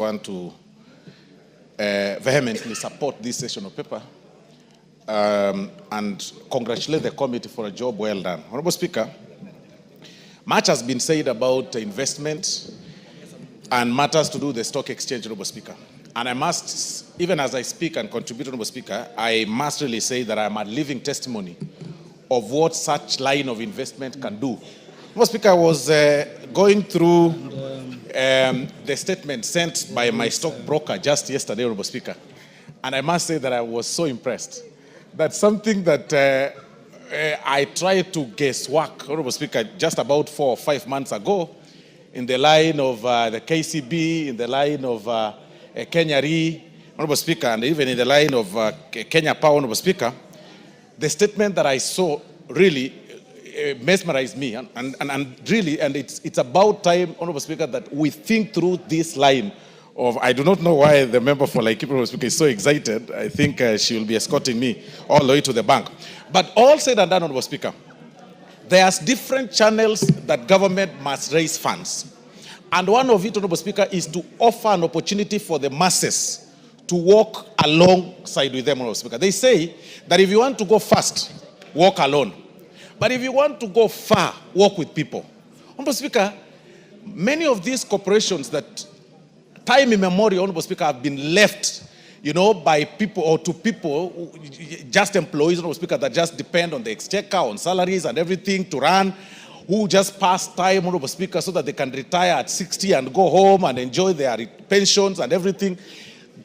want to vehemently support this session of paper and congratulate the committee for a job well done. Honorable Speaker, much has been said about investment and matters to do with the stock exchange, Honorable Speaker. And I must, even as I speak and contribute, Honorable Speaker, I must really say that I'm a living testimony of what such line of investment can do. Honorable Speaker, I was going through the statement sent by my stockbroker just yesterday, Honorable Speaker. And I must say that I was so impressed. That's something that I tried to guesswork, Honorable Speaker, just about 4 or 5 months ago, in the line of the KCB, in the line of Kenya Re, Honorable Speaker, and even in the line of Kenya Power, Honorable Speaker. The statement that I saw really mesmerized me, and it's about time, Honorable Speaker, that we think through this line of, I do not know why the member for Laikipia, Honorable Speaker, is so excited. I think she will be escorting me all the way to the bank. But all said and done, Honorable Speaker, there's different channels that government must raise funds. And one of it, Honorable Speaker, is to offer an opportunity for the masses to walk alongside with them, Honorable Speaker. They say that if you want to go fast, walk alone. But if you want to go far, walk with people. Honorable Speaker, many of these corporations that time immemorial, Honorable Speaker, have been left, by people or to people, just employees, Honorable Speaker, that just depend on the exchequer, on salaries and everything to run, who just pass time, Honorable Speaker, so that they can retire at 60 and go home and enjoy their pensions and everything.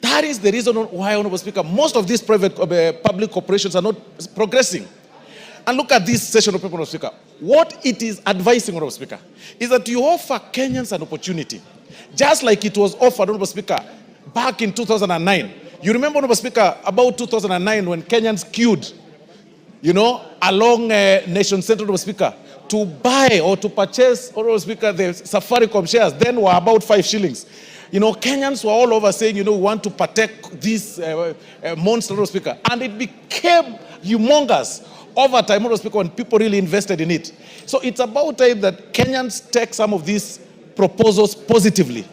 That is the reason why, Honorable Speaker, most of these private public corporations are not progressing. And look at this session of paper, Honorable Speaker. What it is advising, Honorable Speaker, is that you offer Kenyans an opportunity, just like it was offered, Honorable Speaker, back in 2009. You remember, Honorable Speaker, about 2009 when Kenyans queued, along Nation Center, Honorable Speaker, to buy or to purchase, Honorable Speaker, the Safaricom shares, then were about 5 shillings. Kenyans were all over saying, we want to protect this monster, Honorable Speaker. And it became humongous over time, Honorable Speaker, when people really invested in it. So it's about time that Kenyans take some of these proposals positively.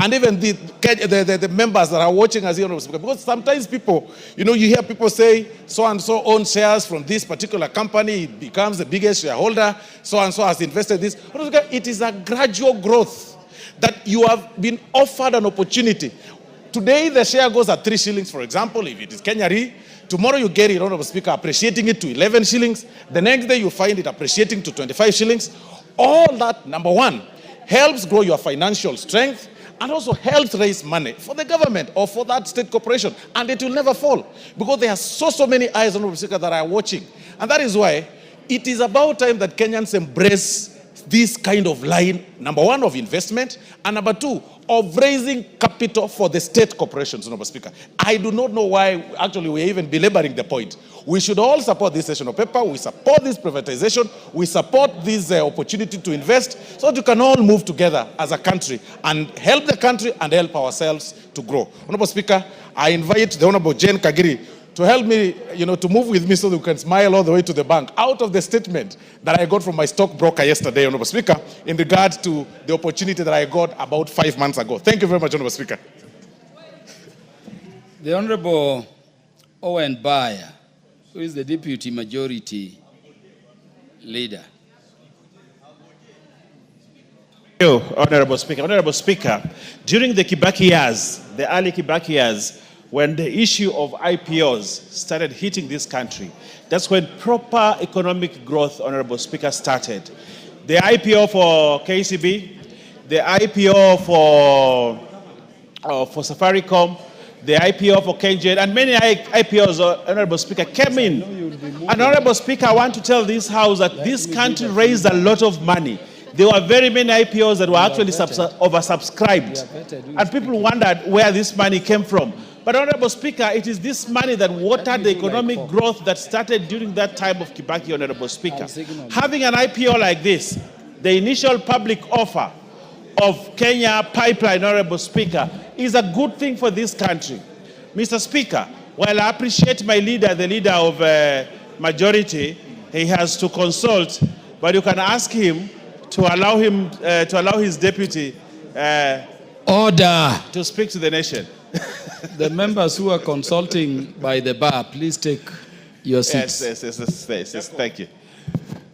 And even the members that are watching us here, Honorable Speaker, because sometimes people, you hear people say, so-and-so owns shares from this particular company, it becomes the biggest shareholder, so-and-so has invested this. Honorable Speaker, it is a gradual growth that you have been offered an opportunity. Today, the share goes at 3 shillings, for example, if it is Kenya Re. Tomorrow you get it, Honorable Speaker, appreciating it to 11 shillings. The next day you find it appreciating to 25 shillings. All that, number one, helps grow your financial strength and also helps raise money for the government or for that state corporation. And it will never fall because there are so many eyes, Honorable Speaker, that are watching. And that is why it is about time that Kenyans embrace this kind of line, number one, of investment, and number two, of raising capital for the state corporations, Honorable Speaker. I do not know why, actually, we're even belaboring the point. We should all support this session of paper. We support this privatization. We support this opportunity to invest so that we can all move together as a country and help the country and help ourselves to grow. Honorable Speaker, I invite the Honorable Jane Kagiri to help me, to move with me so that we can smile all the way to the bank out of the statement that I got from my stockbroker yesterday, Honorable Speaker, in regard to the opportunity that I got about 5 months ago. Thank you very much, Honorable Speaker. The Honorable Owen Bayer, who is the Deputy Majority Leader. Thank you, Honorable Speaker. Honorable Speaker, during the Kibaki years, the early Kibaki years, when the issue of IPOs started hitting this country, that's when proper economic growth, Honorable Speaker, started. The IPO for KCB, the IPO for Safaricom, the IPO for KJ, and many IPOs, Honorable Speaker, came in. And Honorable Speaker, I want to tell this House that this country raised a lot of money. There were very many IPOs that were actually oversubscribed. And people wondered where this money came from. But Honorable Speaker, it is this money that watered the economic growth that started during that time of Kibaki, Honorable Speaker. Having an IPO like this, the initial public offer of Kenya Pipeline, Honorable Speaker, is a good thing for this country. Mr. Speaker, while I appreciate my leader, the leader of majority, he has to consult, but you can ask him to allow his deputy Order. To speak to the nation. The members who are consulting by the bar, please take your seats. Yes, thank you.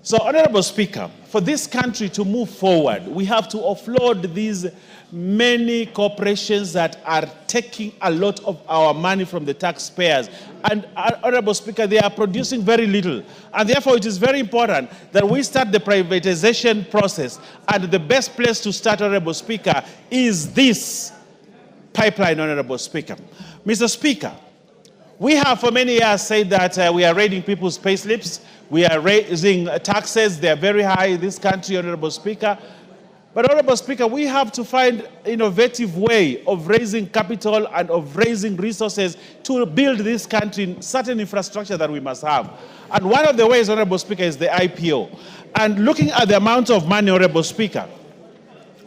So, Honorable Speaker, for this country to move forward, we have to offload these many corporations that are taking a lot of our money from the taxpayers. And, Honorable Speaker, they are producing very little. And therefore, it is very important that we start the privatization process. And the best place to start, Honorable Speaker, is this pipeline, Honorable Speaker. Mr. Speaker, we have for many years said that we are raiding people's payslips. We are raising taxes. They are very high in this country, Honorable Speaker. But, Honorable Speaker, we have to find an innovative way of raising capital and of raising resources to build this country, certain infrastructure that we must have. And one of the ways, Honorable Speaker, is the IPO. And looking at the amount of money, Honorable Speaker,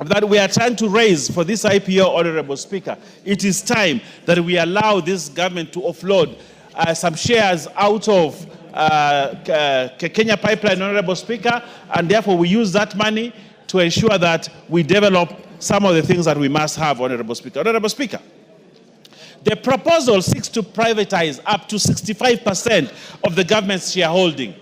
that we are trying to raise for this IPO, Honorable Speaker, it is time that we allow this government to offload some shares out of Kenya Pipeline, Honorable Speaker, and therefore we use that money to ensure that we develop some of the things that we must have, Honorable Speaker. Honorable Speaker, the proposal seeks to privatize up to 65% of the government's shareholding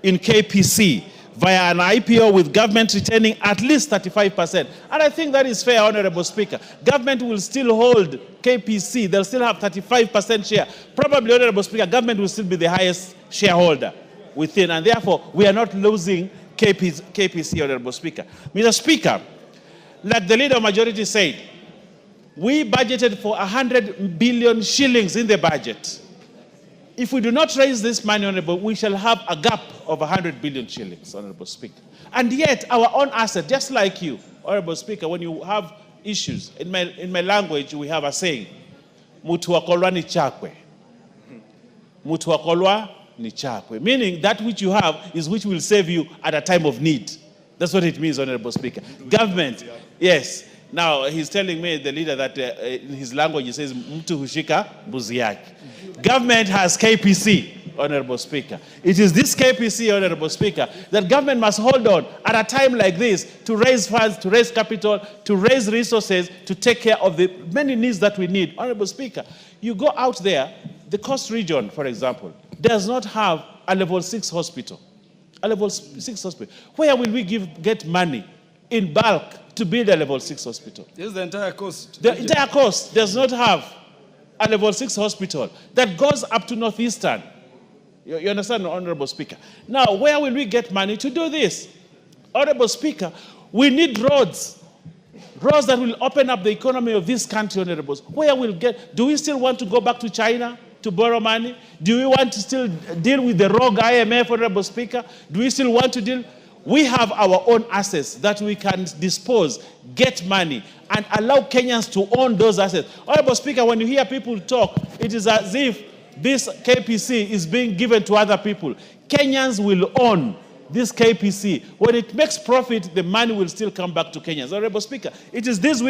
in KPC via an IPO with government retaining at least 35%. And I think that is fair, Honorable Speaker. Government will still hold KPC. They'll still have 35% share. Probably, Honorable Speaker, government will still be the highest shareholder within. And therefore, we are not losing KPC, Honorable Speaker. Mr. Speaker, like the leader of majority said, we budgeted for 100 billion shillings in the budget. If we do not raise this money, Honorable, we shall have a gap of 100 billion shillings, Honorable Speaker. And yet, our own asset, just like you, Honorable Speaker, when you have issues, in my language, we have a saying, mutu wakolwa ni chakwe. Mutu wakolwa ni chakwe. Meaning, that which you have is which will save you at a time of need. That's what it means, Honorable Speaker. Government, yes. Now, he's telling me, the leader, that in his language, he says, mtu hushika mbuzi yake. Government has KPC, Honorable Speaker. It is this KPC, Honorable Speaker, that government must hold on at a time like this to raise funds, to raise capital, to raise resources, to take care of the many needs that we need. Honorable Speaker, you go out there, the Coast region, for example, does not have a level 6 hospital. A level 6 hospital. Where will we get money in bulk to build a level 6 hospital? This is the entire coast. The entire coast does not have a level 6 hospital that goes up to Northeastern. You understand, Honorable Speaker? Now, where will we get money to do this? Honorable Speaker, we need roads. Roads that will open up the economy of this country, Honorable. Where will get, do we still want to go back to China to borrow money? Do we want to still deal with the rogue IMF, Honorable Speaker? Do we still want to deal? We have our own assets that we can dispose, get money, and allow Kenyans to own those assets. Honorable Speaker, when you hear people talk, it is as if this KPC is being given to other people. Kenyans will own this KPC. When it makes profit, the money will still come back to Kenyans. Honorable Speaker, it is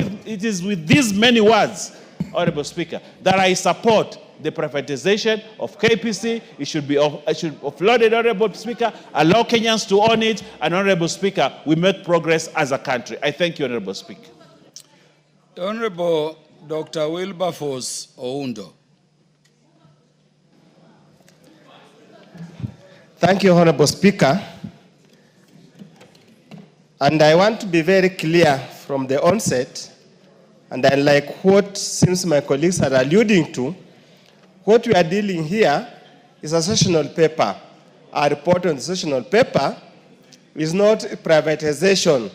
with these many words, Honorable Speaker, that I support the privatization of KPC. It should be offloaded, Honorable Speaker, allow Kenyans to own it, and Honorable Speaker, we make progress as a country. I thank you, Honorable Speaker. Honorable Dr. Wilberforce Oundo. Thank you, Honorable Speaker. And I want to be very clear from the onset, and I like what seems my colleagues are alluding to. What we are dealing here is a sessional paper. Our report on the sessional paper is not privatization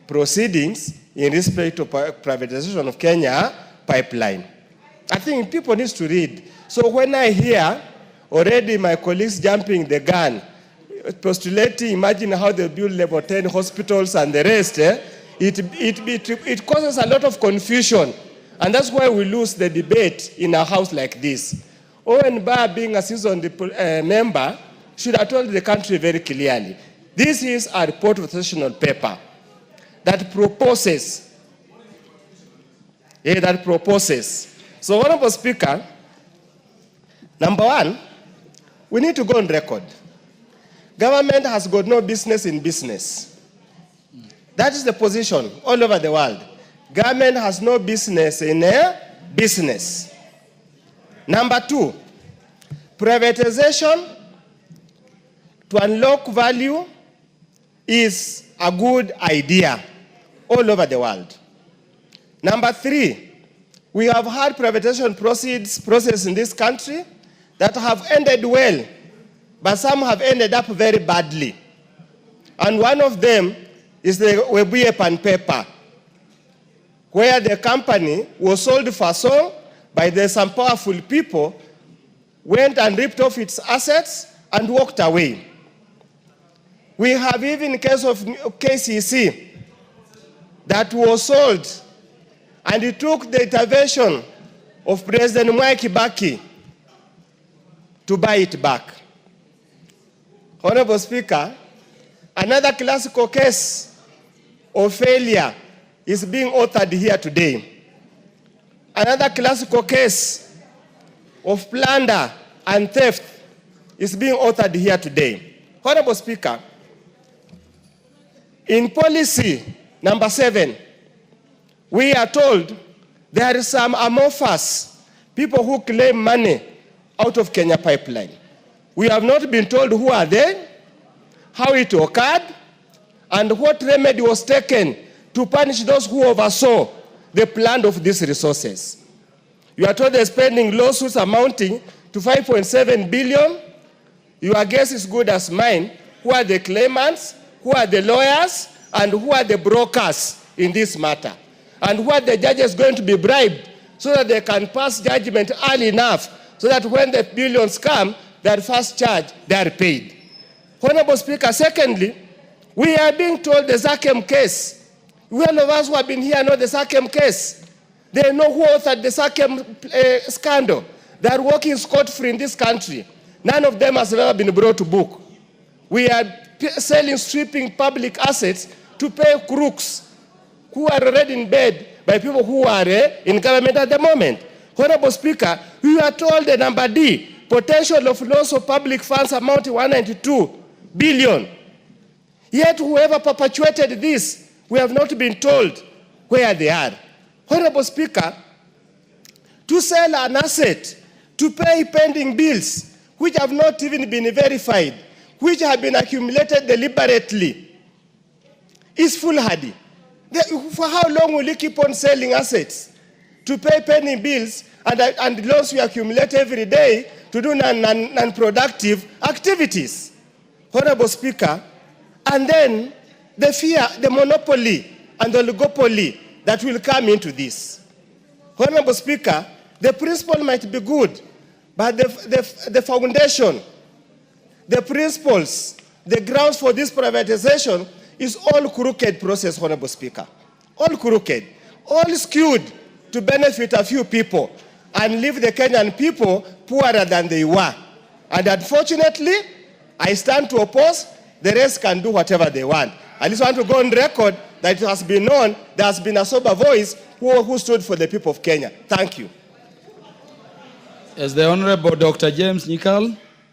proceedings in respect to privatization of Kenya Pipeline. I think people need to read. So when I hear already my colleagues jumping the gun, postulating, imagine how they build level 10 hospitals and the rest, it causes a lot of confusion. And that's why we lose the debate in a house like this. Owen Barr, being a seasoned member, should have told the country very clearly. This is a report of sessional paper that proposes. So, Honorable Speaker, number one, we need to go on record. Government has got no business in business. That is the position all over the world. Government has no business in a business. Number 2, privatization to unlock value is a good idea all over the world. Number 3, we have had privatization process in this country that have ended well, but some have ended up very badly. And one of them is the Webuye Pan paper, where the company was sold for so by some powerful people, went and ripped off its assets and walked away. We have even case of KCC that was sold, and it took the intervention of President Mwai Kibaki to buy it back. Honorable Speaker, another classical case of failure is being authored here today. Another classical case of plunder and theft is being authored here today. Honorable Speaker, in policy number 7, we are told there are some amorphous people who claim money out of Kenya pipeline. We have not been told who are they, how it occurred, and what remedy was taken to punish those who oversaw the plan of these resources. You are told they're spending lawsuits amounting to 5.7 billion. Your guess is good as mine. Who are the claimants? Who are the lawyers? And who are the brokers in this matter? And who are the judges going to be bribed so that they can pass judgment early enough so that when the billions come, their first charge, they are paid. Honorable Speaker, secondly, we are being told the Zakem case. All of us who have been here know the Zakem case. They know who authored the Zakem scandal. They are working scot-free in this country. None of them has ever been brought to book. We are selling, stripping public assets to pay crooks who are already in bed by people who are in government at the moment. Honorable Speaker, we are told the number D, potential of loss of public funds amounting to 192 billion. Yet whoever perpetuated this, we have not been told where they are. Honorable Speaker, to sell an asset, to pay pending bills, which have not even been verified, which have been accumulated deliberately, is foolhardy. For how long will you keep on selling assets to pay pending bills and loans we accumulate every day to do non-productive activities? Honorable Speaker, and then the fear, the monopoly and the oligopoly that will come into this. Honorable Speaker, the principle might be good, but the foundation, the principles, the grounds for this privatization is all crooked process, Honorable Speaker. All crooked, all skewed to benefit a few people and leave the Kenyan people poorer than they were. And unfortunately, I stand to oppose. The rest can do whatever they want. I just want to go on record that it has been known there has been a sober voice who stood for the people of Kenya. Thank you. As the Honorable Dr. James Nyikal.